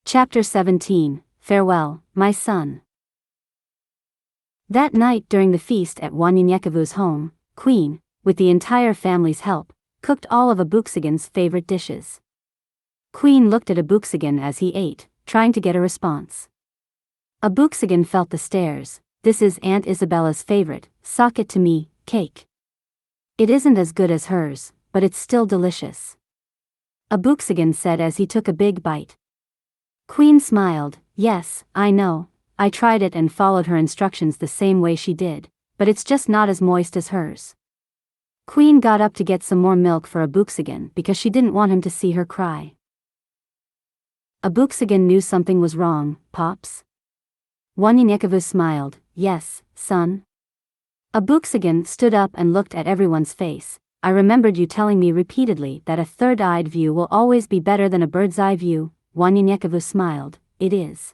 Chapter 17, Farewell, My Son. That night during the feast at Wanyinyekevu's home, Queen, with the entire family's help, cooked all of Abuxigan's favorite dishes. Queen looked at Abuxigan as he ate, trying to get a response. Abuxigan felt the stares. This is Aunt Isabella's favorite, sock it to me, cake. It isn't as good as hers, but it's still delicious. Abuxigan said as he took a big bite. Queen smiled. Yes, I know, I tried it and followed her instructions the same way she did, but it's just not as moist as hers. Queen got up to get some more milk for Abuxigan because she didn't want him to see her cry. Abuxigan knew something was wrong. Pops? Wanyinyekevu smiled. Yes, son. Abuxigan stood up and looked at everyone's face. I remembered you telling me repeatedly that a third-eyed view will always be better than a bird's-eye view. Wanyinyekevu smiled. It is.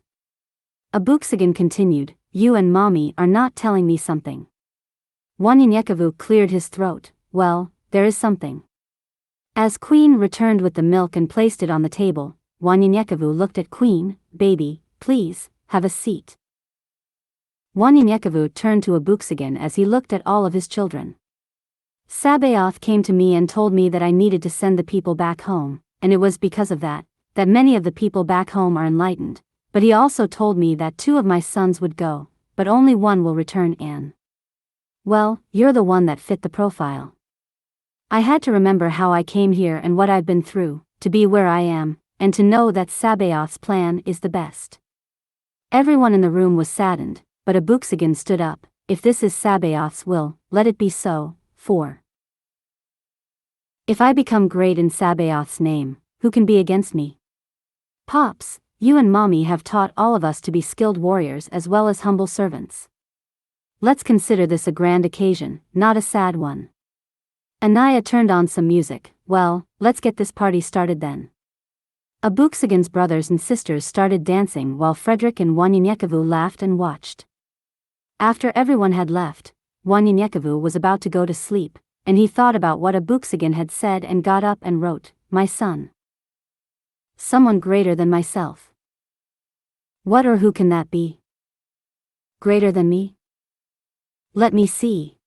Abuxigan continued. You and Mommy are not telling me something. Wanyinyekevu cleared his throat. Well, there is something. As Queen returned with the milk and placed it on the table, Wanyinyekevu looked at Queen. Baby, please, have a seat. Wanyinyekevu turned to Abuxigan as he looked at all of his children. Sabaoth came to me and told me that I needed to send the people back home, and it was because of that many of the people back home are enlightened, but he also told me that 2 of my sons would go, but only 1 will return. Anne. Well, you're the one that fit the profile. I had to remember how I came here and what I've been through, to be where I am, and to know that Sabaoth's plan is the best. Everyone in the room was saddened, but Abuxigan stood up. If this is Sabaoth's will, let it be so. 4. If I become great in Sabaoth's name, who can be against me? Pops, you and Mommy have taught all of us to be skilled warriors as well as humble servants. Let's consider this a grand occasion, not a sad one. Anaya turned on some music. Well, let's get this party started then. Abuxigan's brothers and sisters started dancing while Frederick and Wanyinyekevu laughed and watched. After everyone had left, Wanyinyekevu was about to go to sleep, and he thought about what Abuxigan had said and got up and wrote, My son. Someone greater than myself. What or who can that be? Greater than me? Let me see.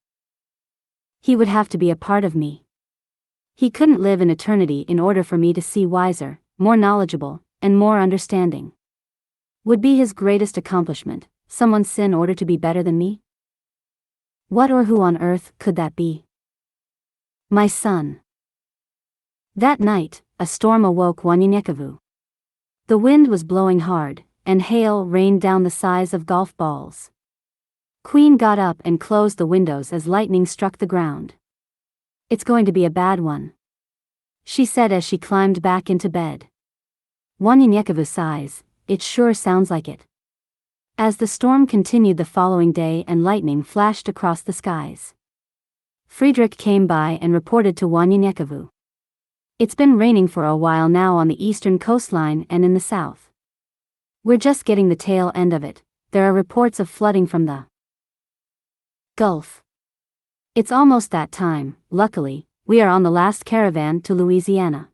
He would have to be a part of me. He couldn't live in eternity in order for me to see wiser, more knowledgeable, and more understanding. Would be his greatest accomplishment, someone's sin in order to be better than me? What or who on earth could that be? My son. That night, a storm awoke Wanyinyekevu. The wind was blowing hard, and hail rained down the size of golf balls. Queen got up and closed the windows as lightning struck the ground. It's going to be a bad one, she said as she climbed back into bed. Wanyinyekevu sighs. It sure sounds like it. As the storm continued the following day and lightning flashed across the skies, Friedrich came by and reported to Wanyinyekevu. It's been raining for a while now on the eastern coastline and in the south. We're just getting the tail end of it. There are reports of flooding from the Gulf. It's almost that time. Luckily, we are on the last caravan to Louisiana.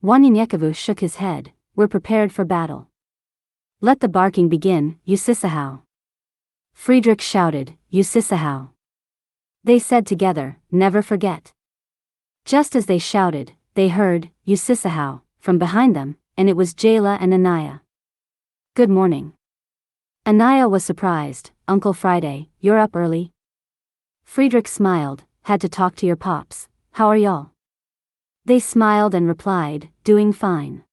Wanyinyekevu shook his head. We're prepared for battle. Let the barking begin, Usisahau. Friedrich shouted, Usisahau. They said together, never forget. Just as they shouted, they heard, Usisahau, from behind them, and it was Jayla and Anaya. Good morning. Anaya was surprised. Uncle Friday, you're up early? Friedrich smiled. Had to talk to your pops. How are y'all? They smiled and replied, doing fine.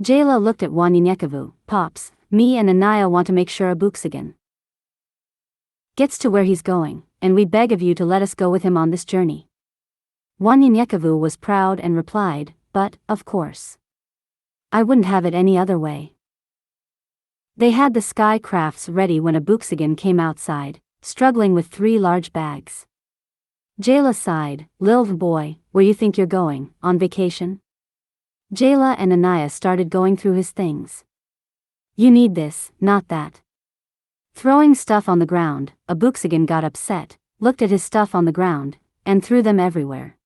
Jayla looked at Wanyinyekevu. Pops, me and Anaya want to make sure Abuxigan gets to where he's going, and we beg of you to let us go with him on this journey. Wanyinyekevu was proud and replied, but, of course. I wouldn't have it any other way. They had the sky crafts ready when Abuxigan came outside, struggling with 3 large bags. Jayla sighed. Lil boy, where you think you're going, on vacation? Jayla and Anaya started going through his things. You need this, not that. Throwing stuff on the ground, Abuxagan got upset, looked at his stuff on the ground, and threw them everywhere.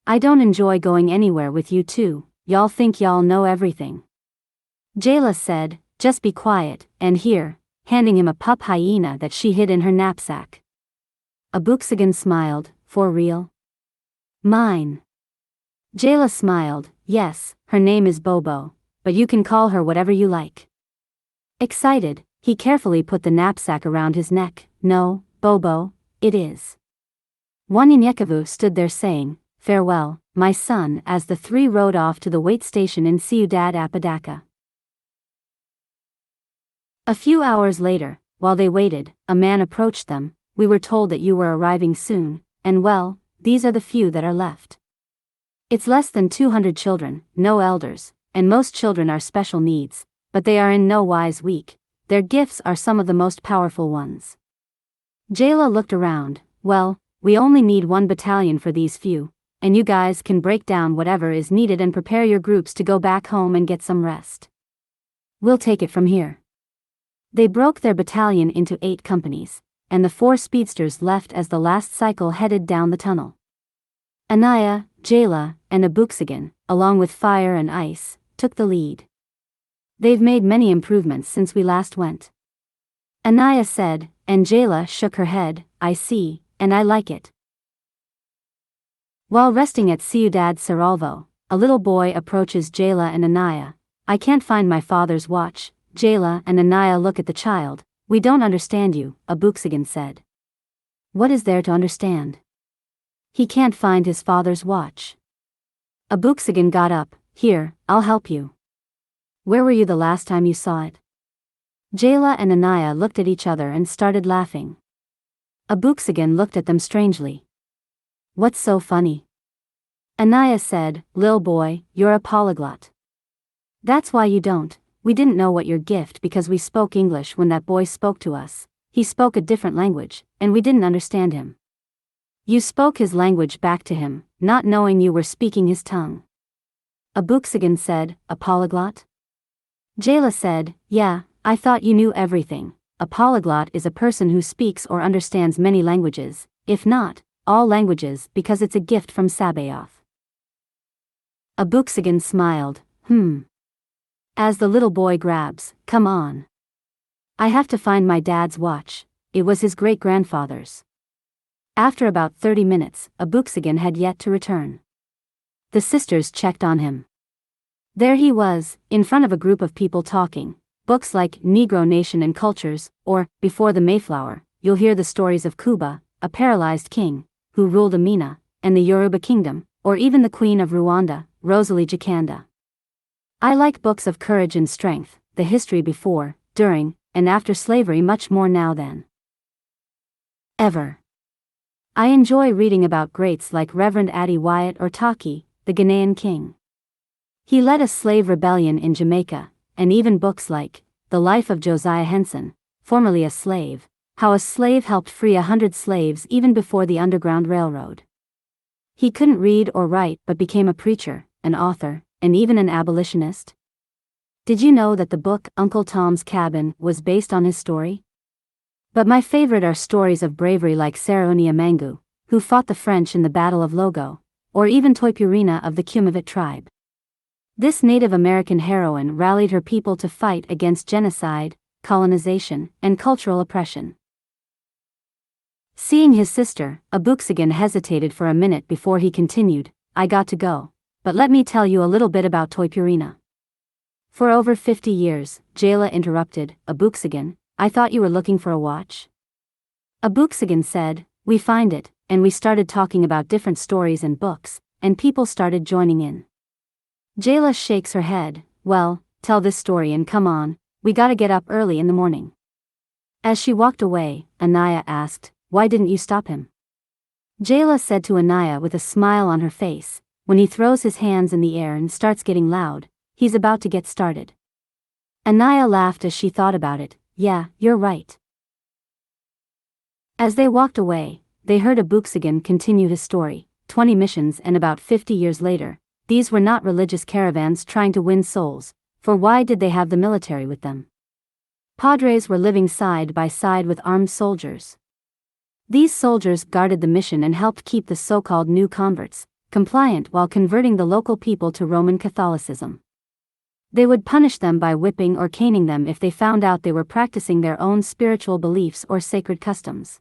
I don't enjoy going anywhere with you two, y'all think y'all know everything. Jayla said, just be quiet, and here, handing him a pup hyena that she hid in her knapsack. Abuxagan smiled, for real? Mine. Jayla smiled, yes, her name is Bobo, but you can call her whatever you like. Excited, he carefully put the knapsack around his neck. No, Bobo, it is. Wanyanyekavu stood there saying, farewell, my son, as the three rode off to the wait station in Ciudad Apodaca. A few hours later, while they waited, a man approached them. We were told that you were arriving soon, and well, these are the few that are left. It's less than 200 children, no elders, and most children are special needs, but they are in no wise weak. Their gifts are some of the most powerful ones. Jayla looked around. Well, we only need 1 battalion for these few, and you guys can break down whatever is needed and prepare your groups to go back home and get some rest. We'll take it from here. They broke their battalion into 8 companies, and the 4 speedsters left as the last cycle headed down the tunnel. Anaya, Jayla, and Abuxagan, along with Fire and Ice, took the lead. They've made many improvements since we last went. Anaya said, and Jayla shook her head, I see, and I like it. While resting at Ciudad Cerralvo, a little boy approaches Jayla and Anaya. I can't find my father's watch. Jayla and Anaya look at the child. We don't understand you, Abuxagan said. What is there to understand? He can't find his father's watch. Abuxagan got up. Here, I'll help you. Where were you the last time you saw it? Jayla and Anaya looked at each other and started laughing. Abuxagan looked at them strangely. What's so funny? Anaya said, Lil boy, you're a polyglot. That's why you don't. We didn't know what your gift because we spoke English when that boy spoke to us. He spoke a different language, and we didn't understand him. You spoke his language back to him, not knowing you were speaking his tongue. Abuxagan said, a polyglot? Jayla said, yeah, I thought you knew everything. A polyglot is a person who speaks or understands many languages, if not, all languages, because it's a gift from Sabaoth. Abuxagan smiled, as the little boy grabs, come on. I have to find my dad's watch. It was his great-grandfather's. After about 30 minutes, Abuxagan had yet to return. The sisters checked on him. There he was, in front of a group of people talking. Books like Negro Nation and Cultures, or Before the Mayflower, you'll hear the stories of Kuba, a paralyzed king, who ruled Amina, and the Yoruba kingdom, or even the Queen of Rwanda, Rosalie Gikanda. I like books of courage and strength, the history before, during, and after slavery much more now than ever. I enjoy reading about greats like Reverend Addie Wyatt or Taki, the Ghanaian king. He led a slave rebellion in Jamaica, and even books like The Life of Josiah Henson, formerly a slave, how a slave helped free 100 slaves even before the Underground Railroad. He couldn't read or write but became a preacher, an author, and even an abolitionist. Did you know that the book Uncle Tom's Cabin was based on his story? But my favorite are stories of bravery like Saraonia Mangu, who fought the French in the Battle of Logo, or even Toipurina of the Kumavit tribe. This Native American heroine rallied her people to fight against genocide, colonization, and cultural oppression. Seeing his sister, Abuxagan hesitated for a minute before he continued, I got to go, but let me tell you a little bit about Toipurina. For over 50 years, Jayla interrupted, Abuxagan, I thought you were looking for a watch? Abuxagan said, we find it, and we started talking about different stories and books, and people started joining in. Jayla shakes her head, well, tell this story and come on, we gotta get up early in the morning. As she walked away, Anaya asked, why didn't you stop him? Jayla said to Anaya with a smile on her face, when he throws his hands in the air and starts getting loud, he's about to get started. Anaya laughed as she thought about it, yeah, you're right. As they walked away, they heard Abuxagan continue his story, 20 missions and about 50 years later. These were not religious caravans trying to win souls, for why did they have the military with them? Padres were living side by side with armed soldiers. These soldiers guarded the mission and helped keep the so-called new converts compliant while converting the local people to Roman Catholicism. They would punish them by whipping or caning them if they found out they were practicing their own spiritual beliefs or sacred customs.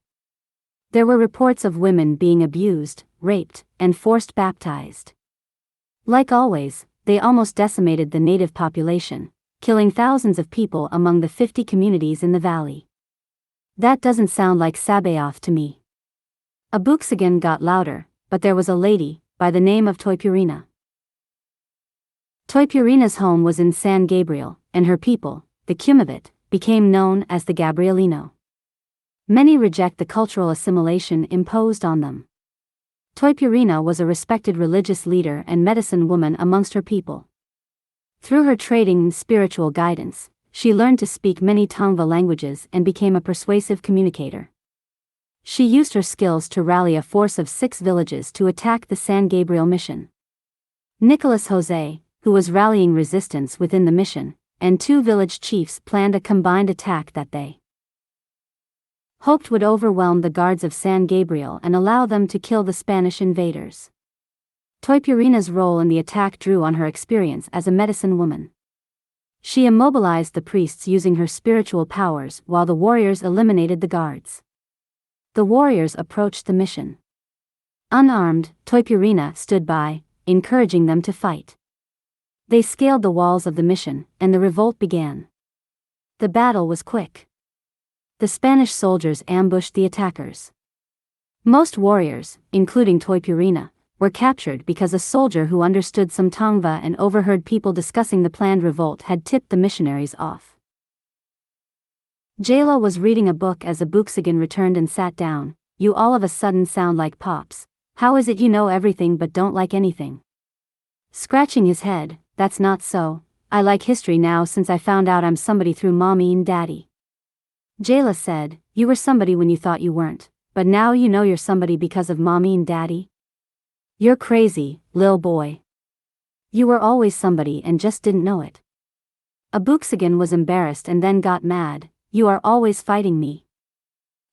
There were reports of women being abused, raped, and forced baptized. Like always, they almost decimated the native population, killing thousands of people among the 50 communities in the valley. That doesn't sound like Sabaoth to me. A Buxagan got louder, but there was a lady, by the name of Toipurina. Toipurina's home was in San Gabriel, and her people, the Kumavit, became known as the Gabrielino. Many reject the cultural assimilation imposed on them. Toipurina was a respected religious leader and medicine woman amongst her people. Through her trading and spiritual guidance, she learned to speak many Tongva languages and became a persuasive communicator. She used her skills to rally a force of 6 villages to attack the San Gabriel mission. Nicolas Jose, who was rallying resistance within the mission, and 2 village chiefs planned a combined attack that they hoped would overwhelm the guards of San Gabriel and allow them to kill the Spanish invaders. Toipurina's role in the attack drew on her experience as a medicine woman. She immobilized the priests using her spiritual powers while the warriors eliminated the guards. The warriors approached the mission. Unarmed, Toipurina stood by, encouraging them to fight. They scaled the walls of the mission, and the revolt began. The battle was quick. The Spanish soldiers ambushed the attackers. Most warriors, including Toipurina, were captured because a soldier who understood some Tongva and overheard people discussing the planned revolt had tipped the missionaries off. Jayla was reading a book as a Buxagan returned and sat down. You all of a sudden sound like Pops. How is it you know everything but don't like anything? Scratching his head, that's not so. I like history now since I found out I'm somebody through mommy and daddy. Jayla said, you were somebody when you thought you weren't, but now you know you're somebody because of mommy and daddy? You're crazy, lil boy. You were always somebody and just didn't know it. A Buxagan was embarrassed and then got mad. You are always fighting me.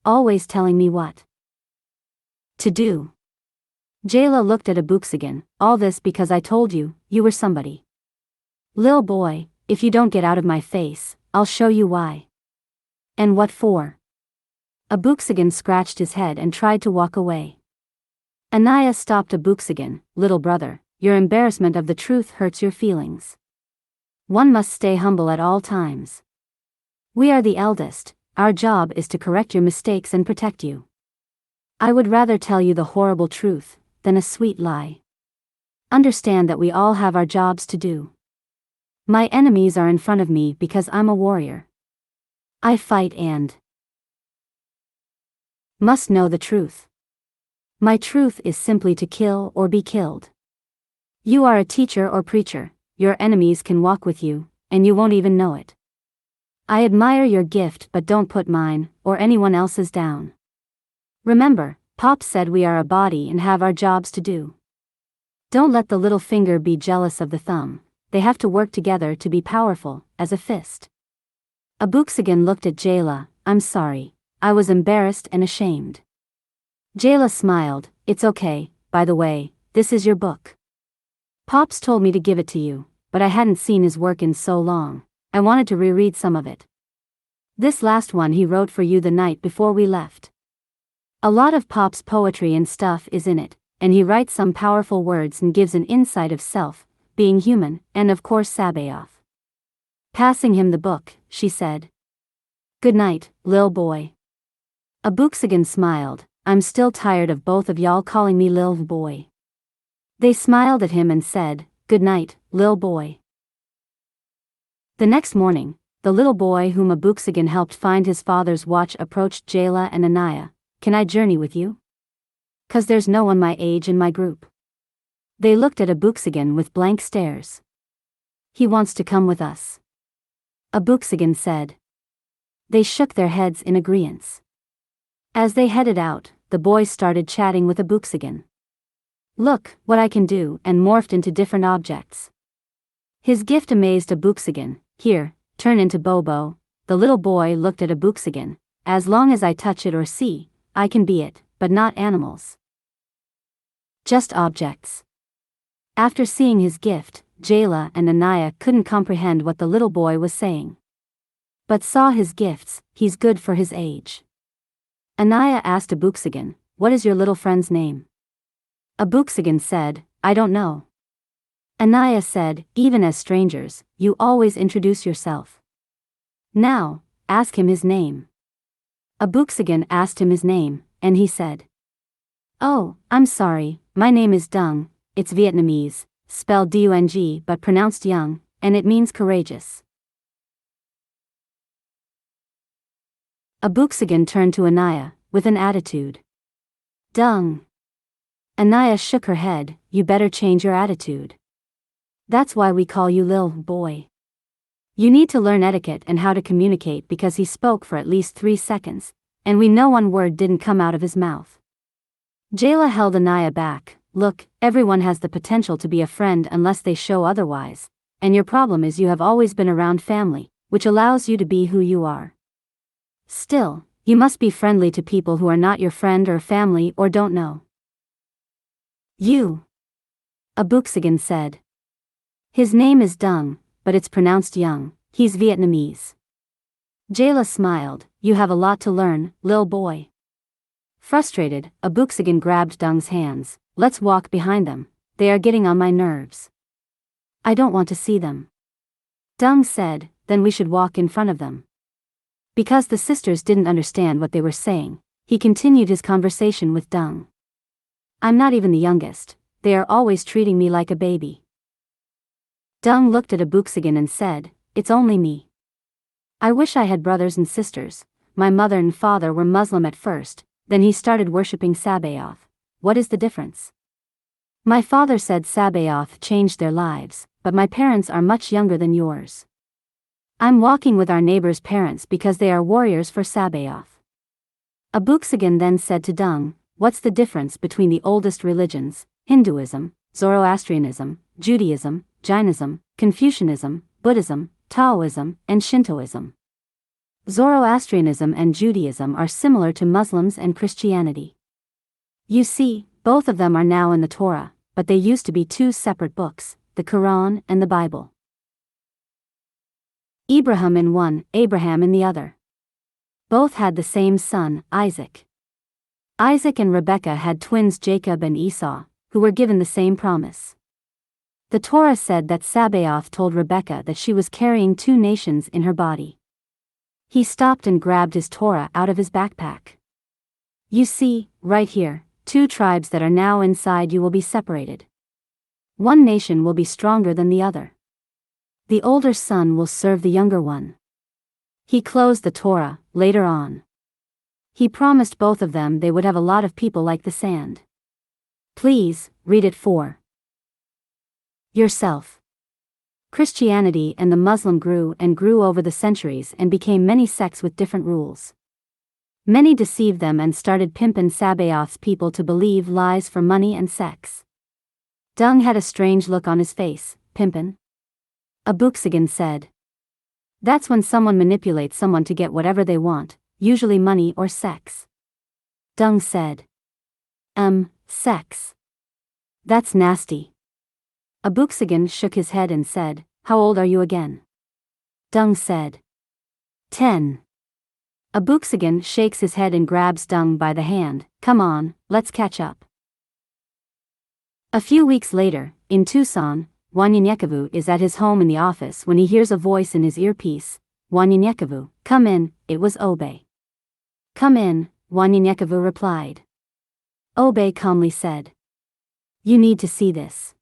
Always telling me what to do. Jayla looked at a Buxagan, all this because I told you, you were somebody. Lil boy, if you don't get out of my face, I'll show you why. And what for? A Buxagan scratched his head and tried to walk away. Anaya stopped a Buxagan, little brother, your embarrassment of the truth hurts your feelings. One must stay humble at all times. We are the eldest, our job is to correct your mistakes and protect you. I would rather tell you the horrible truth than a sweet lie. Understand that we all have our jobs to do. My enemies are in front of me because I'm a warrior. I fight and must know the truth. My truth is simply to kill or be killed. You are a teacher or preacher, your enemies can walk with you, and you won't even know it. I admire your gift but don't put mine, or anyone else's down. Remember, Pop said we are a body and have our jobs to do. Don't let the little finger be jealous of the thumb, they have to work together to be powerful, as a fist. A Buxagan looked at Jayla, I'm sorry, I was embarrassed and ashamed. Jayla smiled, it's okay, by the way, this is your book. Pops told me to give it to you, but I hadn't seen his work in so long, I wanted to reread some of it. This last one he wrote for you the night before we left. A lot of Pop's poetry and stuff is in it, and he writes some powerful words and gives an insight of self, being human, and of course Sabaoth. Passing him the book, she said. Good night, lil boy. A Buxagan smiled, I'm still tired of both of y'all calling me lil boy. They smiled at him and said, good night, lil boy. The next morning, the little boy whom a Buxagan helped find his father's watch approached Jayla and Anaya. Can I journey with you? 'Cause there's no one my age in my group. They looked at a Buxagan with blank stares. He wants to come with us. A Buxagan said. They shook their heads in agreeance. As they headed out, the boys started chatting with a Buxagan. Look, what I can do, and morphed into different objects. His gift amazed Abuxagan. Here, turn into Bobo. The little boy looked at Abuxagan. As long as I touch it or see, I can be it, but not animals. Just objects. After seeing his gift, Jayla and Anaya couldn't comprehend what the little boy was saying. But saw his gifts, he's good for his age. Anaya asked Abuxagan, what is your little friend's name? Abuxagan said, I don't know. Anaya said, even as strangers, you always introduce yourself. Now, ask him his name. Abuxagan asked him his name, and he said, oh, I'm sorry, my name is Dung, it's Vietnamese, spelled Dung but pronounced young, and it means courageous. Abuxagan turned to Anaya, with an attitude. Dung. Anaya shook her head, you better change your attitude. That's why we call you Lil Boy. You need to learn etiquette and how to communicate because he spoke for at least 3 seconds, and we know one word didn't come out of his mouth. Jayla held Anaya back, look, everyone has the potential to be a friend unless they show otherwise, and your problem is you have always been around family, which allows you to be who you are. Still, you must be friendly to people who are not your friend or family or don't know you. Abuxagan said. His name is Dung, but it's pronounced Young, he's Vietnamese. Jayla smiled, you have a lot to learn, lil boy. Frustrated, Abuxagan grabbed Dung's hands, let's walk behind them, they are getting on my nerves. I don't want to see them. Dung said, then we should walk in front of them. Because the sisters didn't understand what they were saying, he continued his conversation with Dung. I'm not even the youngest, they are always treating me like a baby. Dung looked at Abuxagan and said, it's only me. I wish I had brothers and sisters, my mother and father were Muslim at first, then he started worshipping Sabaoth. What is the difference? My father said Sabaoth changed their lives, but my parents are much younger than yours. I'm walking with our neighbor's parents because they are warriors for Sabaoth. Abuxagan then said to Dung, what's the difference between the oldest religions, Hinduism, Zoroastrianism, Judaism, Jainism, Confucianism, Buddhism, Taoism, and Shintoism? Zoroastrianism and Judaism are similar to Muslims and Christianity. You see, both of them are now in the Torah, but they used to be 2 separate books, the Quran and the Bible. Abraham in one, Abraham in the other. Both had the same son, Isaac. Isaac and Rebekah had twins Jacob and Esau, who were given the same promise. The Torah said that Sabaoth told Rebekah that she was carrying 2 nations in her body. He stopped and grabbed his Torah out of his backpack. You see, right here, 2 tribes that are now inside you will be separated. One nation will be stronger than the other. The older son will serve the younger one. He closed the Torah, later on. He promised both of them they would have a lot of people like the sand. Please, read it for yourself. Christianity and the Muslim grew and grew over the centuries and became many sects with different rules. Many deceived them and started pimpin' Sabaoth's people to believe lies for money and sex. Dung had a strange look on his face, pimpin'? Abuxagan said. That's when someone manipulates someone to get whatever they want, usually money or sex. Dung said. Sex. That's nasty. Abuxagan shook his head and said, how old are you again? Dung said. 10. Abuxagan shakes his head and grabs Dung by the hand, come on, let's catch up. A few weeks later, in Tucson, Wanyanyekavu is at his home in the office when he hears a voice in his earpiece, Wanyanyekavu, come in, it was Obe. Come in, Wanyanyekavu replied. Obe calmly said. You need to see this.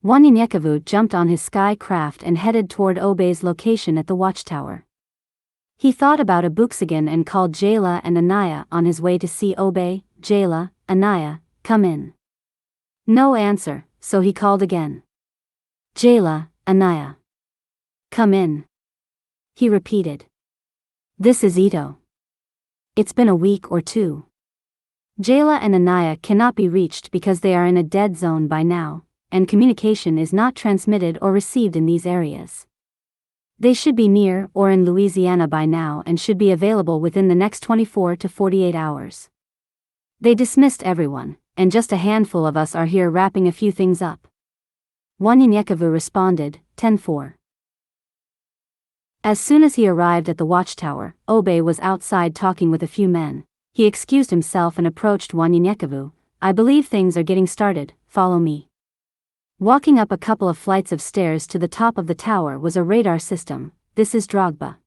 Wanyanyekavu jumped on his sky craft and headed toward Obe's location at the watchtower. He thought about Abuxagan and called Jayla and Anaya on his way to see Obe. Jayla, Anaya, come in. No answer, so he called again. Jayla, Anaya. Come in. He repeated. This is Ito. It's been a week or 2. Jayla and Anaya cannot be reached because they are in a dead zone by now, and communication is not transmitted or received in these areas. They should be near or in Louisiana by now and should be available within the next 24 to 48 hours. They dismissed everyone, and just a handful of us are here wrapping a few things up. Wanyinyekevu responded, 10-4. As soon as he arrived at the watchtower, Obe was outside talking with a few men. He excused himself and approached Wanyinyekevu. I believe things are getting started, follow me. Walking up a couple of flights of stairs to the top of the tower was a radar system. This is Drogba.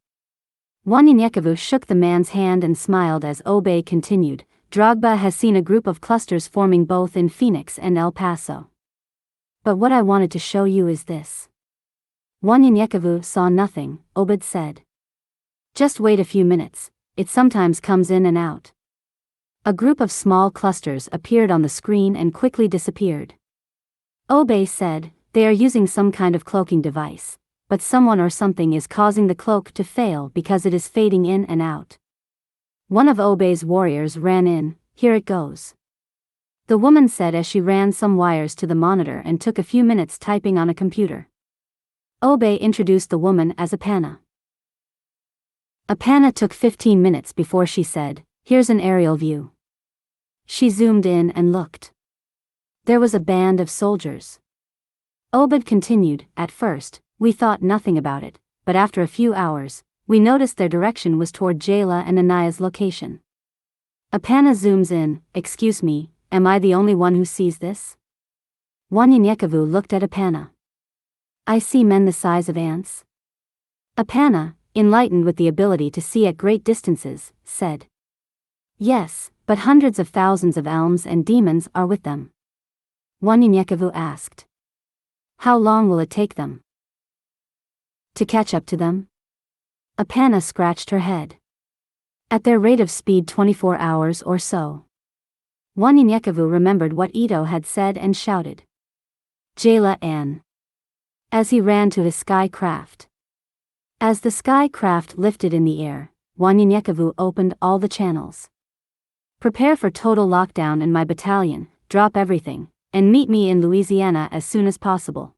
Wanyinyekevu shook the man's hand and smiled as Obe continued. Drogba has seen a group of clusters forming both in Phoenix and El Paso. But what I wanted to show you is this. Wanyinyekevu saw nothing, Obed said. Just wait a few minutes, it sometimes comes in and out. A group of small clusters appeared on the screen and quickly disappeared. Obe said, they are using some kind of cloaking device, but someone or something is causing the cloak to fail because it is fading in and out. One of Obe's warriors ran in, here it goes. The woman said as she ran some wires to the monitor and took a few minutes typing on a computer. Obe introduced the woman as Apana. Apana took 15 minutes before she said, here's an aerial view. She zoomed in and looked. There was a band of soldiers. Obed continued, at first, we thought nothing about it, but after a few hours, we noticed their direction was toward Jayla and Anaya's location. Apana zooms in, excuse me, am I the only one who sees this? Wanyinyekevu looked at Apana. I see men the size of ants. Apana, enlightened with the ability to see at great distances, said. Yes, but hundreds of thousands of elms and demons are with them. Wanyinyekevu asked. How long will it take them to catch up to them? Apana scratched her head. At their rate of speed 24 hours or so. Wanyinyekevu remembered what Ito had said and shouted. Jayla An. As he ran to his sky craft. As the sky craft lifted in the air, Wanyinyekevu opened all the channels. Prepare for total lockdown in my battalion, drop everything, and meet me in Louisiana as soon as possible.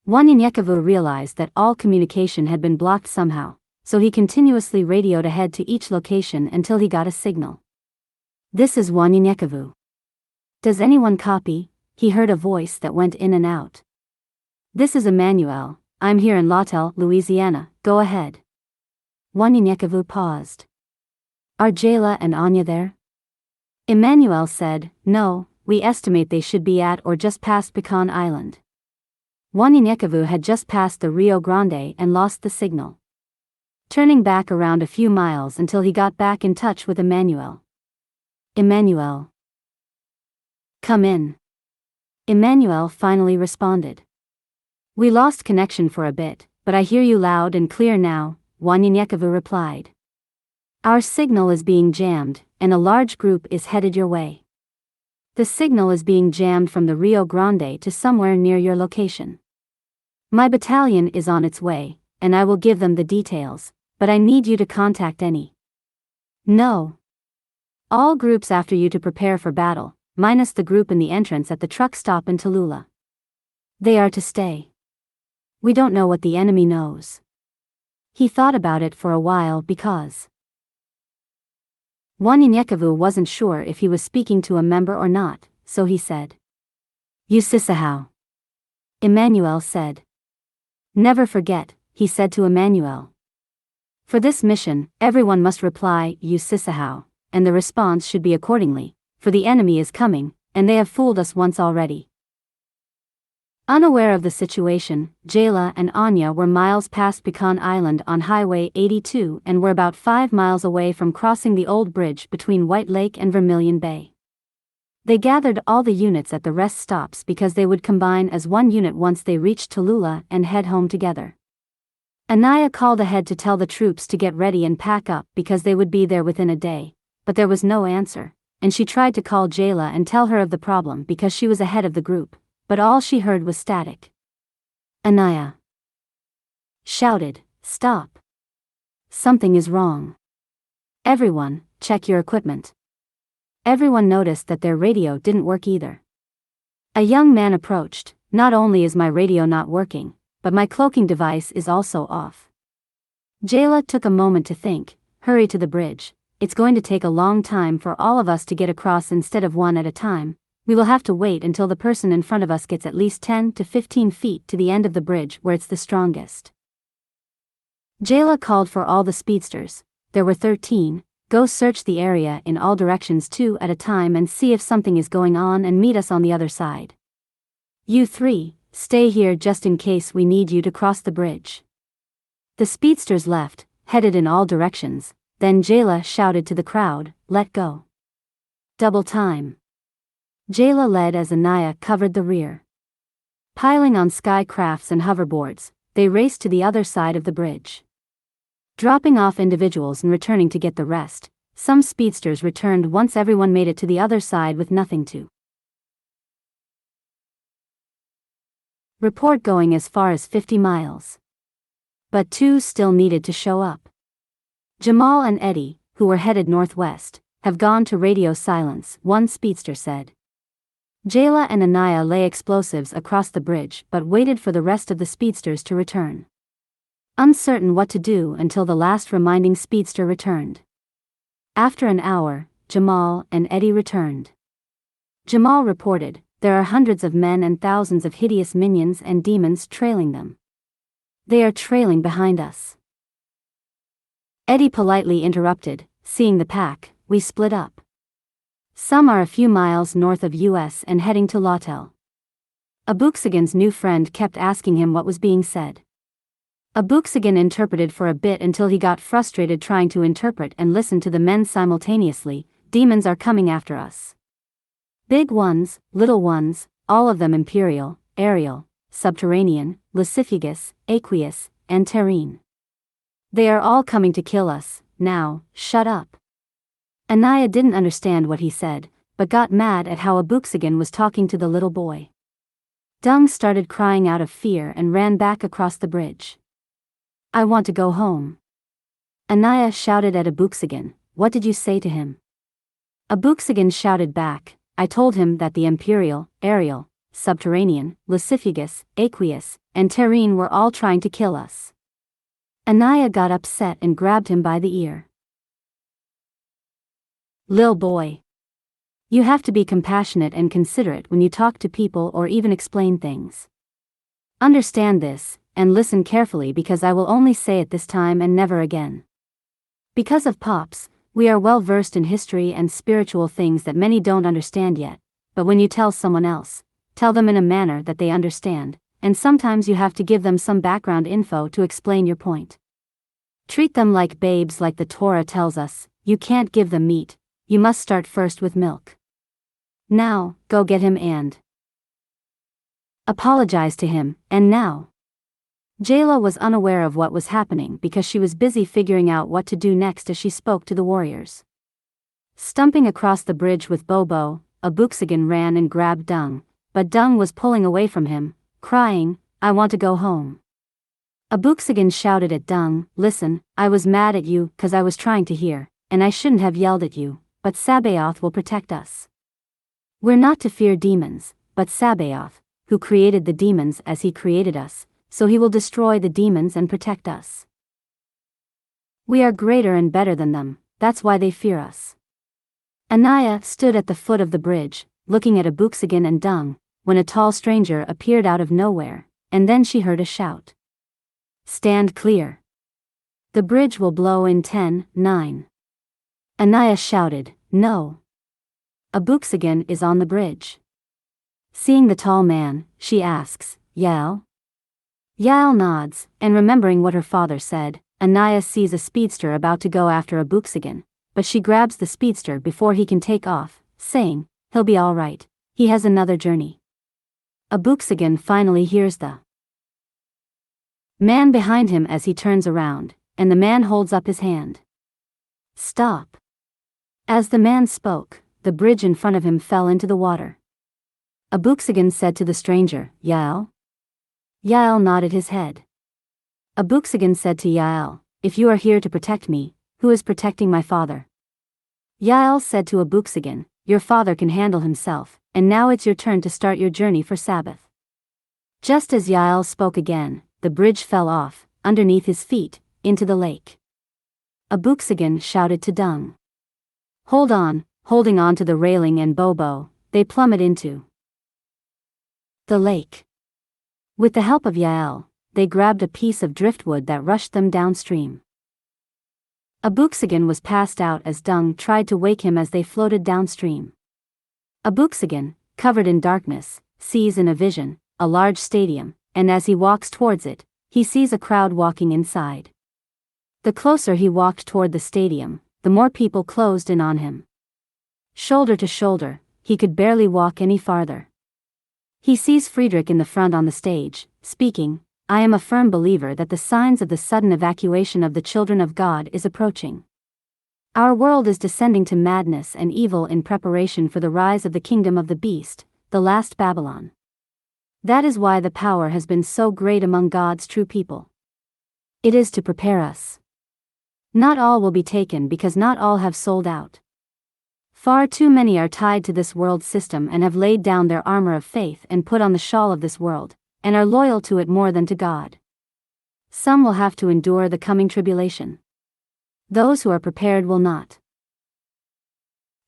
Wanyinyekevu realized that all communication had been blocked somehow, so he continuously radioed ahead to each location until he got a signal. This is Wanyinyekevu. Does anyone copy? He heard a voice that went in and out. This is Emmanuel, I'm here in Lawtell, Louisiana, go ahead. Wanyinyekevu paused. Are Jayla and Anya there? Emmanuel said, no, we estimate they should be at or just past Pecan Island. Wanyinyekevu had just passed the Rio Grande and lost the signal. Turning back around a few miles until he got back in touch with Emmanuel. Emmanuel. Come in. Emmanuel finally responded. We lost connection for a bit, but I hear you loud and clear now, Wanyinyekevu replied. Our signal is being jammed, and a large group is headed your way. The signal is being jammed from the Rio Grande to somewhere near your location. My battalion is on its way, and I will give them the details, but I need you to contact any. No. All groups after you to prepare for battle, minus the group in the entrance at the truck stop in Tallulah. They are to stay. We don't know what the enemy knows. He thought about it for a while because Wanyinyekevu wasn't sure if he was speaking to a member or not, so he said. Usisahau. Emmanuel said. Never forget, he said to Emmanuel. For this mission, everyone must reply, Usisahau, and the response should be accordingly, for the enemy is coming, and they have fooled us once already. Unaware of the situation, Jayla and Anya were miles past Pecan Island on Highway 82 and were about 5 miles away from crossing the old bridge between White Lake and Vermilion Bay. They gathered all the units at the rest stops because they would combine as one unit once they reached Tallulah and head home together. Anaya called ahead to tell the troops to get ready and pack up because they would be there within a day, but there was no answer, and she tried to call Jayla and tell her of the problem because she was ahead of the group. But all she heard was static. Anaya shouted, stop. Something is wrong. Everyone, check your equipment. Everyone noticed that their radio didn't work either. A young man approached. Not only is my radio not working, but my cloaking device is also off. Jayla took a moment to think. Hurry to the bridge. It's going to take a long time for all of us to get across instead of one at a time. We will have to wait until the person in front of us gets at least 10 to 15 feet to the end of the bridge where it's the strongest. Jayla called for all the speedsters. There were 13. Go search the area in all directions 2 at a time and see if something is going on and meet us on the other side. You 3, stay here just in case we need you to cross the bridge. The speedsters left, headed in all directions. Then Jayla shouted to the crowd, let go. Double time. Jayla led as Anaya covered the rear. Piling on sky crafts and hoverboards, they raced to the other side of the bridge. Dropping off individuals and returning to get the rest, some speedsters returned once everyone made it to the other side with nothing to report, going as far as 50 miles. But 2 still needed to show up. Jamal and Eddie, who were headed northwest, have gone to radio silence, one speedster said. Jayla and Anaya lay explosives across the bridge but waited for the rest of the speedsters to return. Uncertain what to do until the last remaining speedster returned. After an hour, Jamal and Eddie returned. Jamal reported, there are hundreds of men and thousands of hideous minions and demons trailing them. They are trailing behind us. Eddie politely interrupted, seeing the pack, we split up. Some are a few miles north of US and heading to Lawtel. Abuxigan's new friend kept asking him what was being said. Abuxigan interpreted for a bit until he got frustrated trying to interpret and listen to the men simultaneously. Demons are coming after us. Big ones, little ones, all of them imperial, aerial, subterranean, lascivious, aqueous, and terrene. They are all coming to kill us. Now, shut up. Anaya didn't understand what he said, but got mad at how Abuxigan was talking to the little boy. Dung started crying out of fear and ran back across the bridge. I want to go home. Anaya shouted at Abuxigan, what did you say to him? Abuxigan shouted back, I told him that the imperial, aerial, subterranean, lascivious, aqueous, and terrene were all trying to kill us. Anaya got upset and grabbed him by the ear. Lil boy. You have to be compassionate and considerate when you talk to people or even explain things. Understand this, and listen carefully because I will only say it this time and never again. Because of Pops, we are well versed in history and spiritual things that many don't understand yet, but when you tell someone else, tell them in a manner that they understand, and sometimes you have to give them some background info to explain your point. Treat them like babes, like the Torah tells us. You can't give them meat, you must start first with milk. Now, go get him and apologize to him, and now. Jayla was unaware of what was happening because she was busy figuring out what to do next as she spoke to the warriors. Stumping across the bridge with Bobo, Abuxigan ran and grabbed Dung, but Dung was pulling away from him, crying, I want to go home. Abuxigan shouted at Dung, listen, I was mad at you 'cause I was trying to hear, and I shouldn't have yelled at you, but Sabaoth will protect us. We're not to fear demons, but Sabaoth, who created the demons as he created us, so he will destroy the demons and protect us. We are greater and better than them, that's why they fear us. Anaya stood at the foot of the bridge, looking at Abuxigan and Dung, when a tall stranger appeared out of nowhere, and then she heard a shout. Stand clear. The bridge will blow in 10, 9. Anaya shouted, no. Abuxigan is on the bridge. Seeing the tall man, she asks, Yael? Yael nods, and remembering what her father said, Anaya sees a speedster about to go after Abuxigan, but she grabs the speedster before he can take off, saying, he'll be all right, he has another journey. Abuxigan finally hears the man behind him as he turns around, and the man holds up his hand. Stop. As the man spoke, the bridge in front of him fell into the water. Abuxigan said to the stranger, Yael? Yael nodded his head. Abuxigan said to Yael, if you are here to protect me, who is protecting my father? Yael said to Abuxigan, your father can handle himself, and now it's your turn to start your journey for Sabbath." Just as Yael spoke again, the bridge fell off, underneath his feet, into the lake. Abuxagan shouted to Dung. "Hold on," holding on to the railing and Bobo, they plummet into the lake. With the help of Yael, they grabbed a piece of driftwood that rushed them downstream. Abuxagan was passed out as Dung tried to wake him as they floated downstream. Abuxagan, covered in darkness, sees in a vision a large stadium, and as he walks towards it, he sees a crowd walking inside. The closer he walked toward the stadium, the more people closed in on him. Shoulder to shoulder, he could barely walk any farther. He sees Friedrich in the front on the stage, speaking, "I am a firm believer that the signs of the sudden evacuation of the children of God is approaching. Our world is descending to madness and evil in preparation for the rise of the kingdom of the beast, the last Babylon. That is why the power has been so great among God's true people. It is to prepare us. Not all will be taken because not all have sold out. Far too many are tied to this world system and have laid down their armor of faith and put on the shawl of this world, and are loyal to it more than to God. Some will have to endure the coming tribulation. Those who are prepared will not.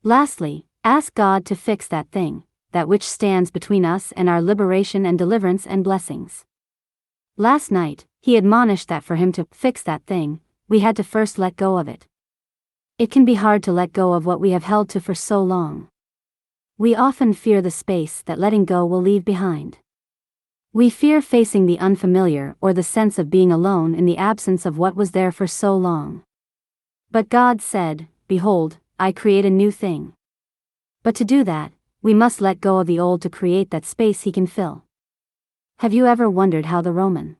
Lastly, ask God to fix that thing, that which stands between us and our liberation and deliverance and blessings." Last night, he admonished that for him to fix that thing, we had to first let go of it. It can be hard to let go of what we have held to for so long. We often fear the space that letting go will leave behind. We fear facing the unfamiliar or the sense of being alone in the absence of what was there for so long. But God said, "Behold, I create a new thing." But to do that, we must let go of the old to create that space he can fill. Have you ever wondered how the Roman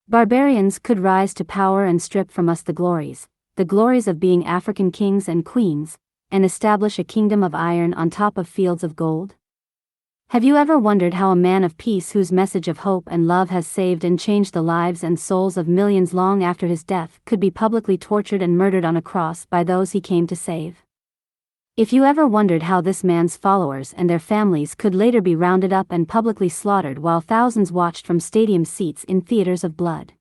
barbarians could rise to power and strip from us the glories of being African kings and queens, and establish a kingdom of iron on top of fields of gold? Have you ever wondered how a man of peace whose message of hope and love has saved and changed the lives and souls of millions long after his death could be publicly tortured and murdered on a cross by those he came to save? If you ever wondered how this man's followers and their families could later be rounded up and publicly slaughtered while thousands watched from stadium seats in theaters of blood?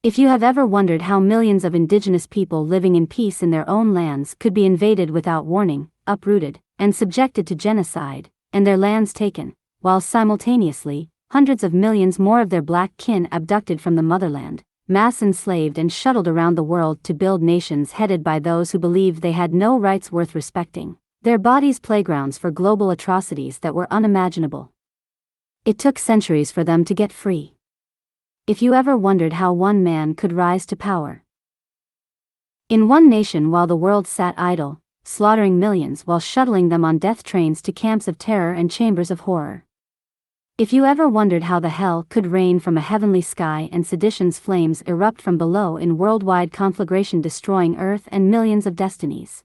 If you have ever wondered how millions of indigenous people living in peace in their own lands could be invaded without warning, uprooted, and subjected to genocide, and their lands taken, while simultaneously, hundreds of millions more of their black kin abducted from the motherland, mass enslaved and shuttled around the world to build nations headed by those who believed they had no rights worth respecting, their bodies playgrounds for global atrocities that were unimaginable? It took centuries for them to get free. If you ever wondered how one man could rise to power in one nation while the world sat idle, slaughtering millions while shuttling them on death trains to camps of terror and chambers of horror. If you ever wondered how the hell could rain from a heavenly sky and sedition's flames erupt from below in worldwide conflagration destroying earth and millions of destinies.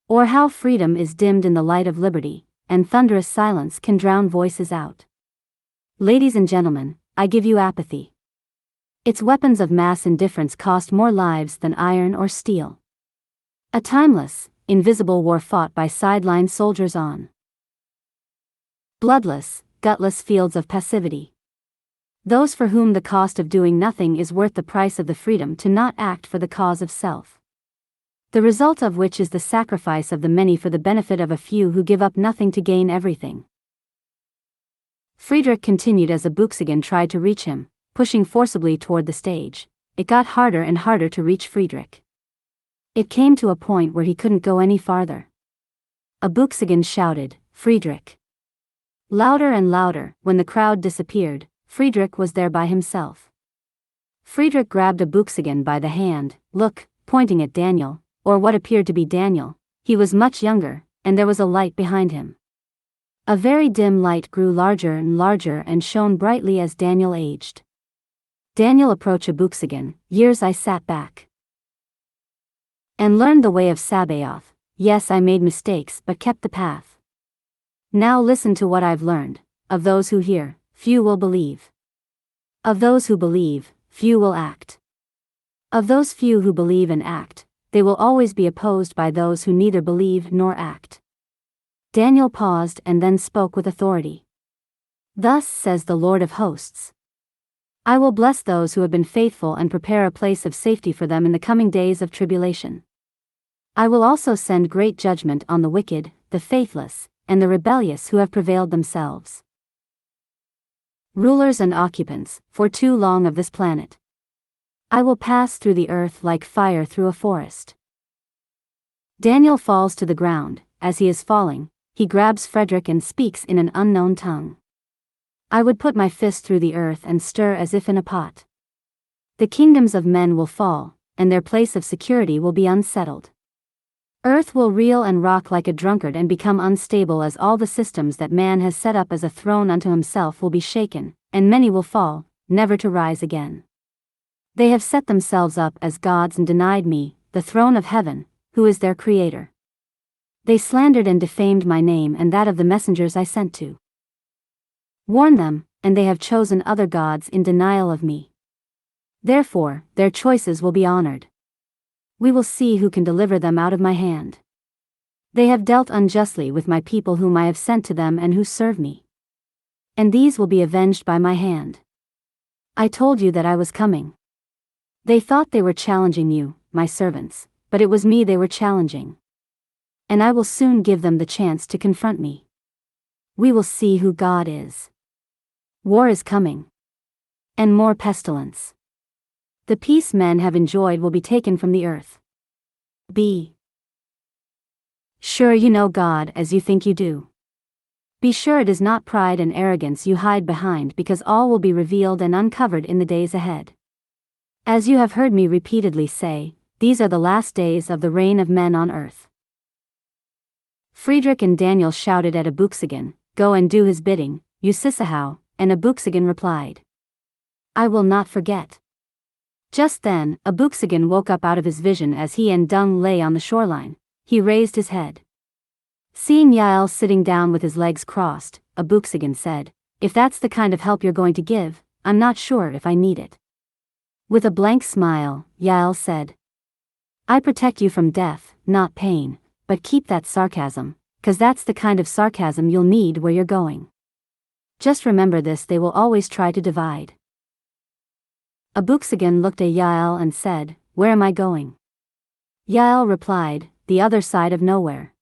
Or how freedom is dimmed in the light of liberty, and thunderous silence can drown voices out. Ladies and gentlemen, I give you apathy. Its weapons of mass indifference cost more lives than iron or steel. A timeless, invisible war fought by sideline soldiers on bloodless, gutless fields of passivity. Those for whom the cost of doing nothing is worth the price of the freedom to not act for the cause of self. The result of which is the sacrifice of the many for the benefit of a few who give up nothing to gain everything. Friedrich continued as Abuxagan tried to reach him, pushing forcibly toward the stage. It got harder and harder to reach Friedrich. It came to a point where he couldn't go any farther. Abuxagan shouted, "Friedrich!" Louder and louder. When the crowd disappeared, Friedrich was there by himself. Friedrich grabbed Abuxagan by the hand, look, pointing at Daniel, or what appeared to be Daniel. He was much younger, and there was a light behind him. A very dim light grew larger and shone brightly as Daniel aged. Daniel approached Abuxagan. "Years I sat back and learned the way of Sabaoth. Yes, I made mistakes but kept the path. Now listen to what I've learned. Of those who hear, few will believe. Of those who believe, few will act. Of those few who believe and act, they will always be opposed by those who neither believe nor act." Daniel paused and then spoke with authority. Thus says the Lord of hosts. I will bless those who have been faithful and prepare a place of safety for them in the coming days of tribulation. I will also send great judgment on the wicked, the faithless, and the rebellious who have prevailed themselves. Rulers and occupants, for too long of this planet. I will pass through the earth like fire through a forest. Daniel falls to the ground. As he is falling, he grabs Frederick and speaks in an unknown tongue. I would put my fist through the earth and stir as if in a pot. The kingdoms of men will fall, and their place of security will be unsettled. Earth will reel and rock like a drunkard and become unstable as all the systems that man has set up as a throne unto himself will be shaken, and many will fall, never to rise again. They have set themselves up as gods and denied me, the throne of heaven, who is their creator. They slandered and defamed my name and that of the messengers I sent to warn them, and they have chosen other gods in denial of me. Therefore, their choices will be honored. We will see who can deliver them out of my hand. They have dealt unjustly with my people whom I have sent to them and who serve me. And these will be avenged by my hand. I told you that I was coming. They thought they were challenging you, my servants, but it was me they were challenging. And I will soon give them the chance to confront me. We will see who God is. War is coming. And more pestilence. The peace men have enjoyed will be taken from the earth. Be sure you know God as you think you do. Be sure it is not pride and arrogance you hide behind, because all will be revealed and uncovered in the days ahead. As you have heard me repeatedly say, these are the last days of the reign of men on earth. Friedrich and Daniel shouted at Abuxagan, "Go and do his bidding, you Sisahau," and Abuxagan replied, "I will not forget." Just then, Abuxagan woke up out of his vision as he and Dung lay on the shoreline. He raised his head. Seeing Yael sitting down with his legs crossed, Abuxagan said, "If that's the kind of help you're going to give, I'm not sure if I need it." With a blank smile, Yael said, "I protect you from death, not pain, but keep that sarcasm, 'cause that's the kind of sarcasm you'll need where you're going. Just remember this, they will always try to divide." Abuxagan looked at Yael and said, "Where am I going?" Yael replied, "The other side of nowhere."